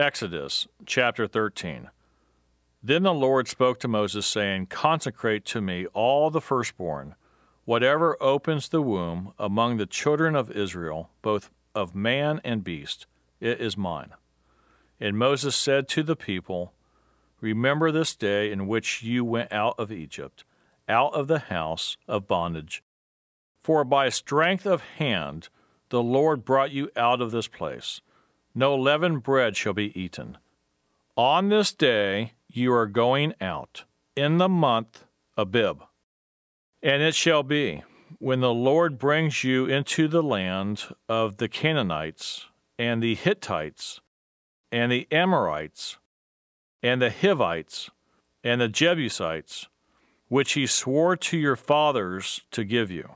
Exodus chapter 13. Then the Lord spoke to Moses, saying, Consecrate to me all the firstborn, whatever opens the womb among the children of Israel, both of man and beast, it is mine. And Moses said to the people, Remember this day in which you went out of Egypt, out of the house of bondage. For by strength of hand the Lord brought you out of this place. No leavened bread shall be eaten. On this day you are going out, in the month Abib. And it shall be, when the Lord brings you into the land of the Canaanites, and the Hittites, and the Amorites, and the Hivites, and the Jebusites, which he swore to your fathers to give you,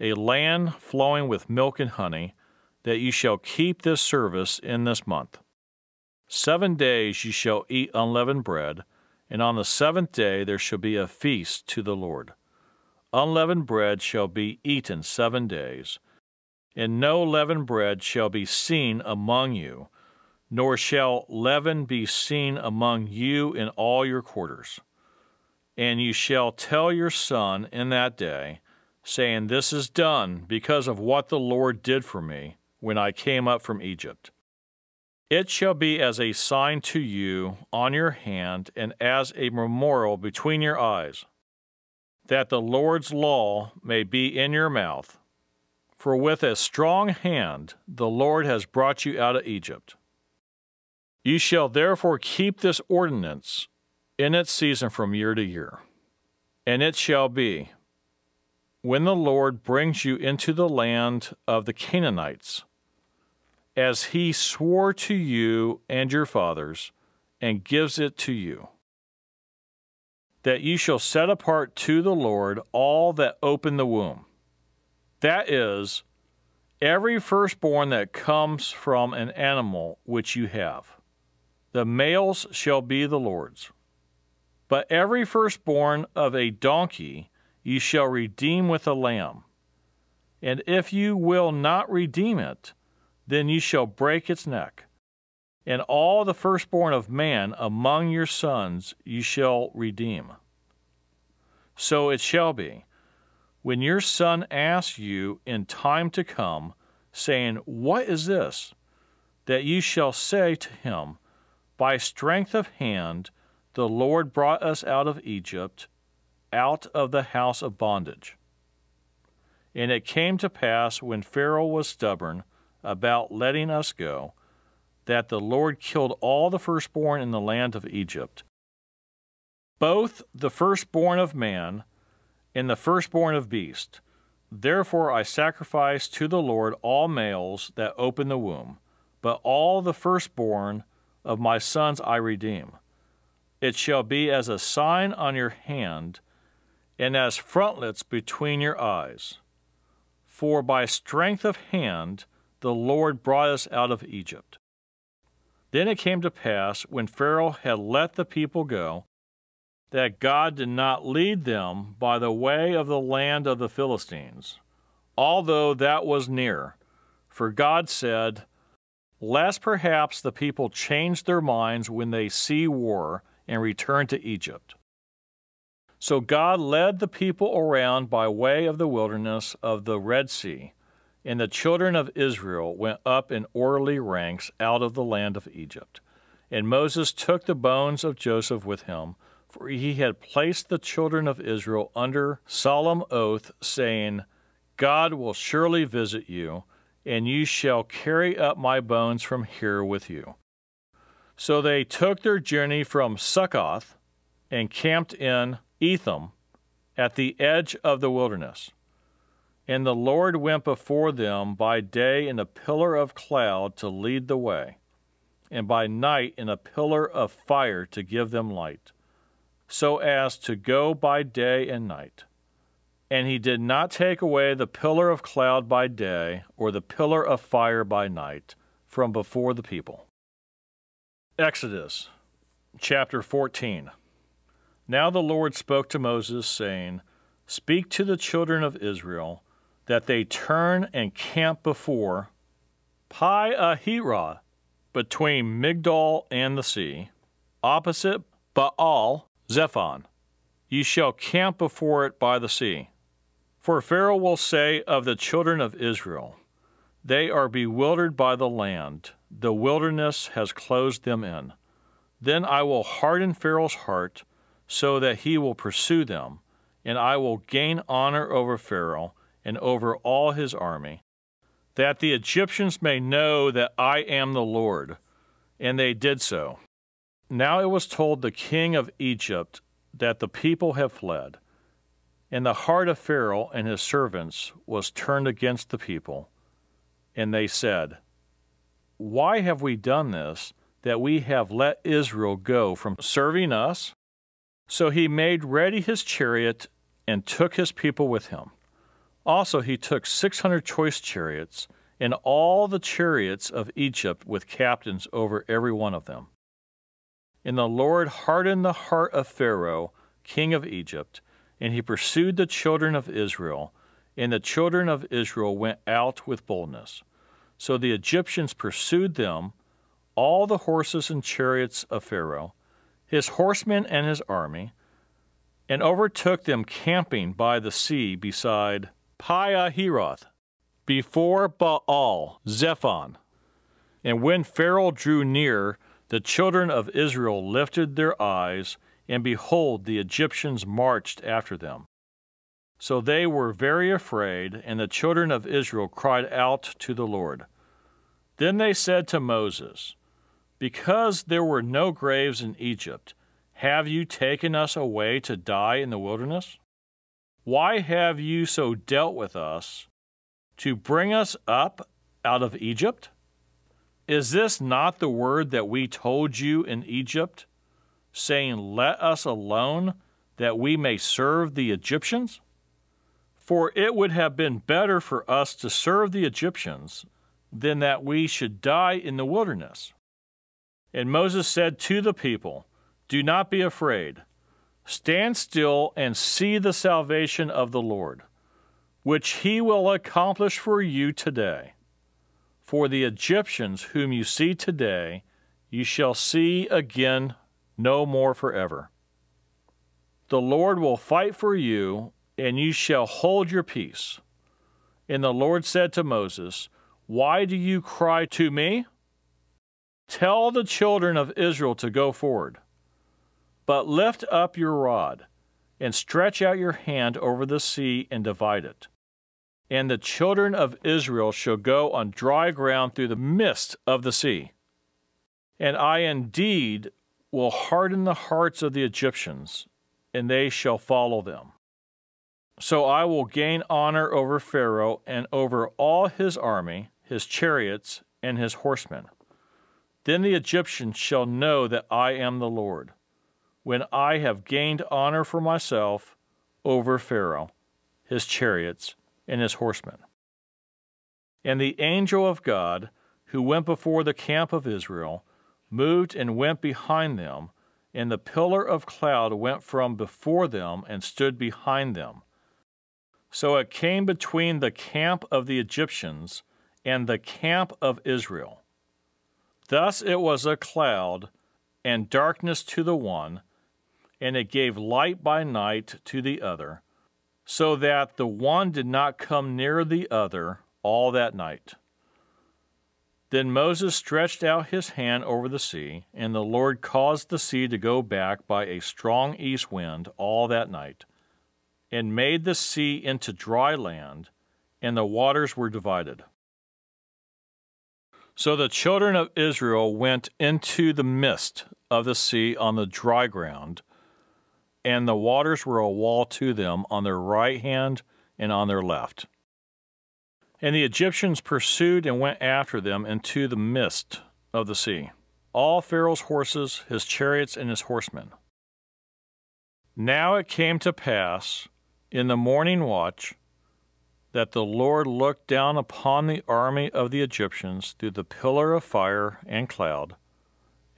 a land flowing with milk and honey, that you shall keep this service in this month. 7 days you shall eat unleavened bread, and on the 7th day there shall be a feast to the Lord. Unleavened bread shall be eaten 7 days, and no leavened bread shall be seen among you, nor shall leaven be seen among you in all your quarters. And you shall tell your son in that day, saying, This is done because of what the Lord did for me when I came up from Egypt. It shall be as a sign to you on your hand and as a memorial between your eyes, that the Lord's law may be in your mouth. For with a strong hand the Lord has brought you out of Egypt. You shall therefore keep this ordinance in its season from year to year. And it shall be, when the Lord brings you into the land of the Canaanites, as he swore to you and your fathers, and gives it to you, that you shall set apart to the Lord all that open the womb. That is, every firstborn that comes from an animal which you have. The males shall be the Lord's. But every firstborn of a donkey you shall redeem with a lamb. And if you will not redeem it, then you shall break its neck. And all the firstborn of man among your sons you shall redeem. So it shall be, when your son asks you in time to come, saying, What is this? That you shall say to him, By strength of hand the Lord brought us out of Egypt, out of the house of bondage. And it came to pass, when Pharaoh was stubborn about letting us go, that the Lord killed all the firstborn in the land of Egypt, both the firstborn of man and the firstborn of beast. Therefore I sacrifice to the Lord all males that open the womb, but all the firstborn of my sons I redeem. It shall be as a sign on your hand, and as frontlets between your eyes. For by strength of hand the Lord brought us out of Egypt. Then it came to pass, when Pharaoh had let the people go, that God did not lead them by the way of the land of the Philistines, although that was near. For God said, Lest perhaps the people change their minds when they see war and return to Egypt. So God led the people around by way of the wilderness of the Red Sea, and the children of Israel went up in orderly ranks out of the land of Egypt. And Moses took the bones of Joseph with him, for he had placed the children of Israel under solemn oath, saying, God will surely visit you, and you shall carry up my bones from here with you. So they took their journey from Succoth and camped in Etham at the edge of the wilderness. And the Lord went before them by day in a pillar of cloud to lead the way, and by night in a pillar of fire to give them light, so as to go by day and night. And he did not take away the pillar of cloud by day or the pillar of fire by night from before the people. Exodus chapter 14. Now the Lord spoke to Moses, saying, Speak to the children of Israel, that they turn and camp before Pi-Ahirah, between Migdol and the sea, opposite Baal-Zephon. Ye shall camp before it by the sea. For Pharaoh will say of the children of Israel, They are bewildered by the land, the wilderness has closed them in. Then I will harden Pharaoh's heart, so that he will pursue them, and I will gain honor over Pharaoh and over all his army, that the Egyptians may know that I am the Lord. And they did so. Now it was told the king of Egypt that the people have fled, and the heart of Pharaoh and his servants was turned against the people. And they said, Why have we done this, that we have let Israel go from serving us? So he made ready his chariot and took his people with him. Also he took 600 choice chariots, and all the chariots of Egypt with captains over every one of them. And the Lord hardened the heart of Pharaoh, king of Egypt, and he pursued the children of Israel, and the children of Israel went out with boldness. So the Egyptians pursued them, all the horses and chariots of Pharaoh, his horsemen and his army, and overtook them camping by the sea beside Pi-hahiroth, before Baal-Zephon. And when Pharaoh drew near, the children of Israel lifted their eyes, and behold, the Egyptians marched after them. So they were very afraid, and the children of Israel cried out to the Lord. Then they said to Moses, Because there were no graves in Egypt, have you taken us away to die in the wilderness? Why have you so dealt with us, to bring us up out of Egypt? Is this not the word that we told you in Egypt, saying, Let us alone, that we may serve the Egyptians? For it would have been better for us to serve the Egyptians than that we should die in the wilderness. And Moses said to the people, Do not be afraid. Stand still and see the salvation of the Lord, which he will accomplish for you today. For the Egyptians whom you see today, you shall see again no more forever. The Lord will fight for you, and you shall hold your peace. And the Lord said to Moses, Why do you cry to me? Tell the children of Israel to go forward. But lift up your rod, and stretch out your hand over the sea and divide it. And the children of Israel shall go on dry ground through the midst of the sea. And I indeed will harden the hearts of the Egyptians, and they shall follow them. So I will gain honor over Pharaoh and over all his army, his chariots, and his horsemen. Then the Egyptians shall know that I am the Lord, when I have gained honor for myself over Pharaoh, his chariots, and his horsemen. And the angel of God, who went before the camp of Israel, moved and went behind them, and the pillar of cloud went from before them and stood behind them. So it came between the camp of the Egyptians and the camp of Israel. Thus it was a cloud and darkness to the one, and it gave light by night to the other, so that the one did not come near the other all that night. Then Moses stretched out his hand over the sea, and the Lord caused the sea to go back by a strong east wind all that night, and made the sea into dry land, and the waters were divided. So the children of Israel went into the midst of the sea on the dry ground, and the waters were a wall to them on their right hand and on their left. And the Egyptians pursued and went after them into the midst of the sea, all Pharaoh's horses, his chariots, and his horsemen. Now it came to pass in the morning watch that the Lord looked down upon the army of the Egyptians through the pillar of fire and cloud,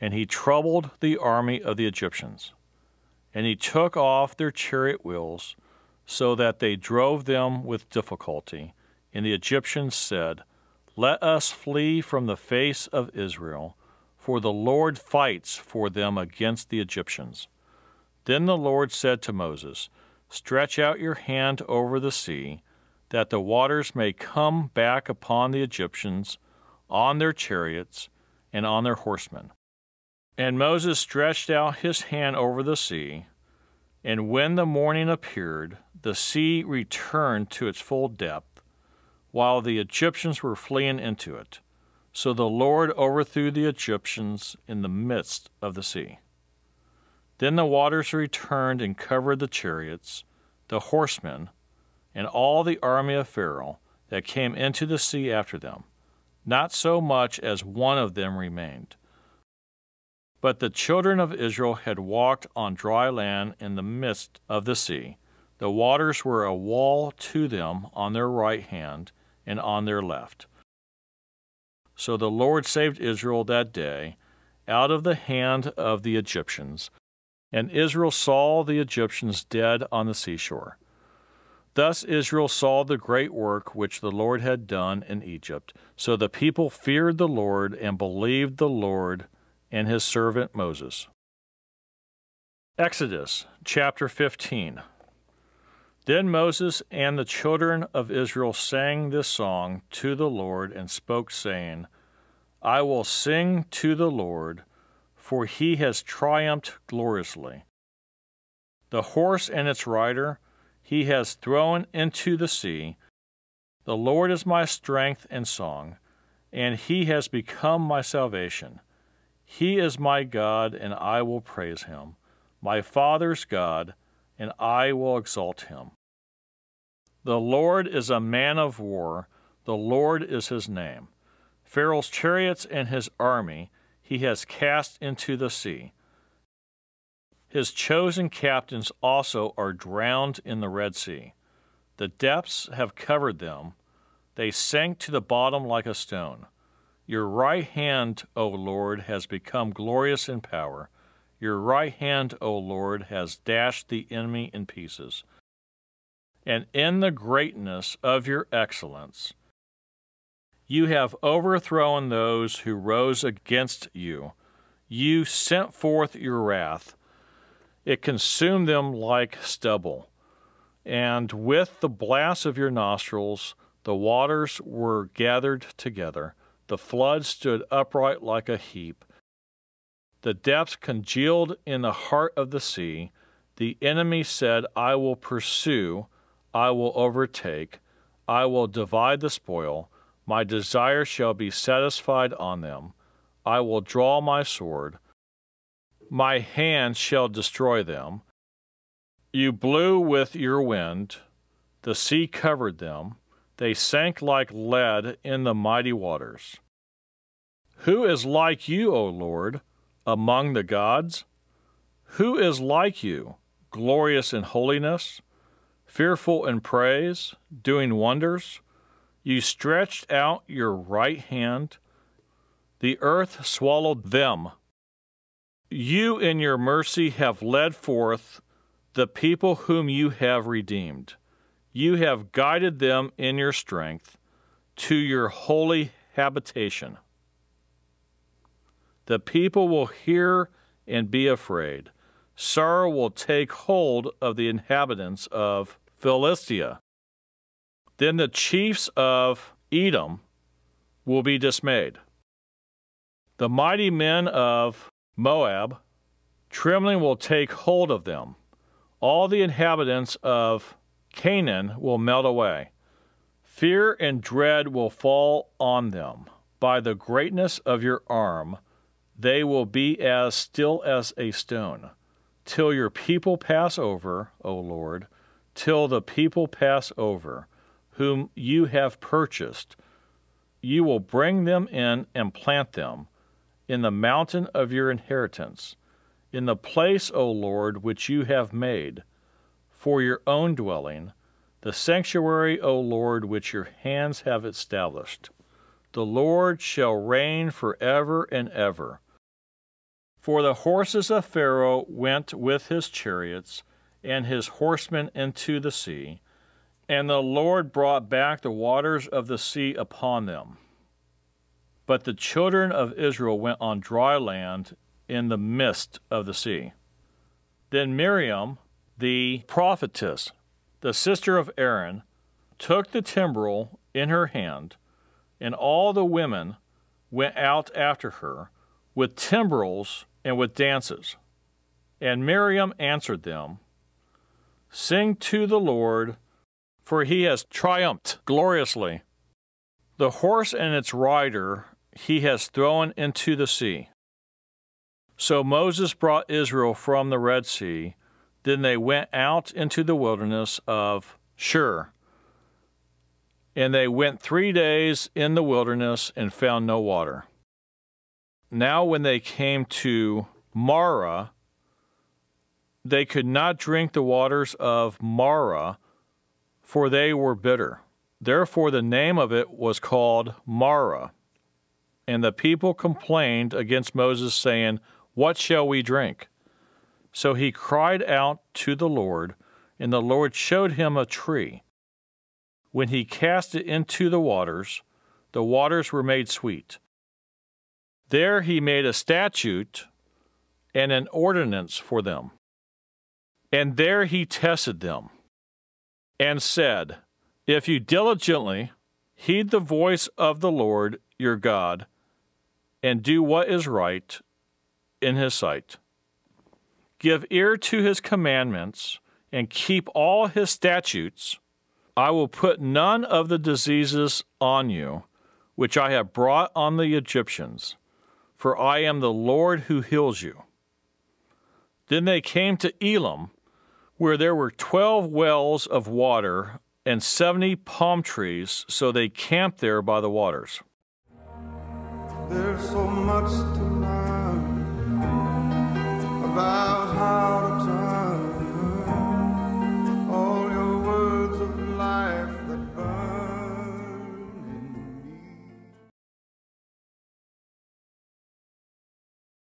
and he troubled the army of the Egyptians. And he took off their chariot wheels, so that they drove them with difficulty. And the Egyptians said, Let us flee from the face of Israel, for the Lord fights for them against the Egyptians. Then the Lord said to Moses, Stretch out your hand over the sea, that the waters may come back upon the Egyptians, on their chariots, and on their horsemen. And Moses stretched out his hand over the sea, and when the morning appeared, the sea returned to its full depth, while the Egyptians were fleeing into it. So the Lord overthrew the Egyptians in the midst of the sea. Then the waters returned and covered the chariots, the horsemen, and all the army of Pharaoh that came into the sea after them. Not so much as one of them remained. But the children of Israel had walked on dry land in the midst of the sea. The waters were a wall to them on their right hand and on their left. So the Lord saved Israel that day out of the hand of the Egyptians, and Israel saw the Egyptians dead on the seashore. Thus Israel saw the great work which the Lord had done in Egypt. So the people feared the Lord and believed the Lord and his servant Moses. Exodus chapter 15. Then Moses and the children of Israel sang this song to the Lord and spoke, saying, I will sing to the Lord, for he has triumphed gloriously. The horse and its rider he has thrown into the sea. The Lord is my strength and song, and he has become my salvation. He is my God, and I will praise him, my father's God, and I will exalt him. The Lord is a man of war, the Lord is his name. Pharaoh's chariots and his army he has cast into the sea. His chosen captains also are drowned in the Red Sea. The depths have covered them. They sank to the bottom like a stone. Your right hand, O Lord, has become glorious in power. Your right hand, O Lord, has dashed the enemy in pieces. And in the greatness of your excellence, you have overthrown those who rose against you. You sent forth your wrath. It consumed them like stubble. And with the blast of your nostrils, the waters were gathered together. The flood stood upright like a heap. The depths congealed in the heart of the sea. The enemy said, I will pursue, I will overtake, I will divide the spoil. My desire shall be satisfied on them. I will draw my sword. My hand shall destroy them. You blew with your wind. The sea covered them. They sank like lead in the mighty waters. Who is like you, O Lord, among the gods? Who is like you, glorious in holiness, fearful in praise, doing wonders? You stretched out your right hand. The earth swallowed them. You in your mercy have led forth the people whom you have redeemed. You have guided them in your strength to your holy habitation. The people will hear and be afraid. Sorrow will take hold of the inhabitants of Philistia. Then the chiefs of Edom will be dismayed. The mighty men of Moab, trembling will take hold of them. All the inhabitants of Canaan will melt away. Fear and dread will fall on them. By the greatness of your arm, they will be as still as a stone, till your people pass over, O Lord, till the people pass over, whom you have purchased. You will bring them in and plant them in the mountain of your inheritance, in the place, O Lord, which you have made for your own dwelling, the sanctuary, O Lord, which your hands have established. The Lord shall reign forever and ever. For the horses of Pharaoh went with his chariots and his horsemen into the sea, and the Lord brought back the waters of the sea upon them. But the children of Israel went on dry land in the midst of the sea. Then Miriam, the prophetess, the sister of Aaron, took the timbrel in her hand, and all the women went out after her with timbrels and with dances. And Miriam answered them, "Sing to the Lord, for he has triumphed gloriously. The horse and its rider he has thrown into the sea." So Moses brought Israel from the Red Sea. Then they went out into the wilderness of Shur. And they went 3 days in the wilderness and found no water. Now when they came to Marah, they could not drink the waters of Marah, for they were bitter. Therefore the name of it was called Marah. And the people complained against Moses, saying, "What shall we drink?" So he cried out to the Lord, and the Lord showed him a tree. When he cast it into the waters were made sweet. There he made a statute and an ordinance for them. And there he tested them, and said, "If you diligently heed the voice of the Lord your God, and do what is right in his sight, give ear to his commandments, and keep all his statutes, I will put none of the diseases on you, which I have brought on the Egyptians, for I am the Lord who heals you." Then they came to Elim, where there were 12 wells of water and 70 palm trees, so they camped there by the waters. There's so much to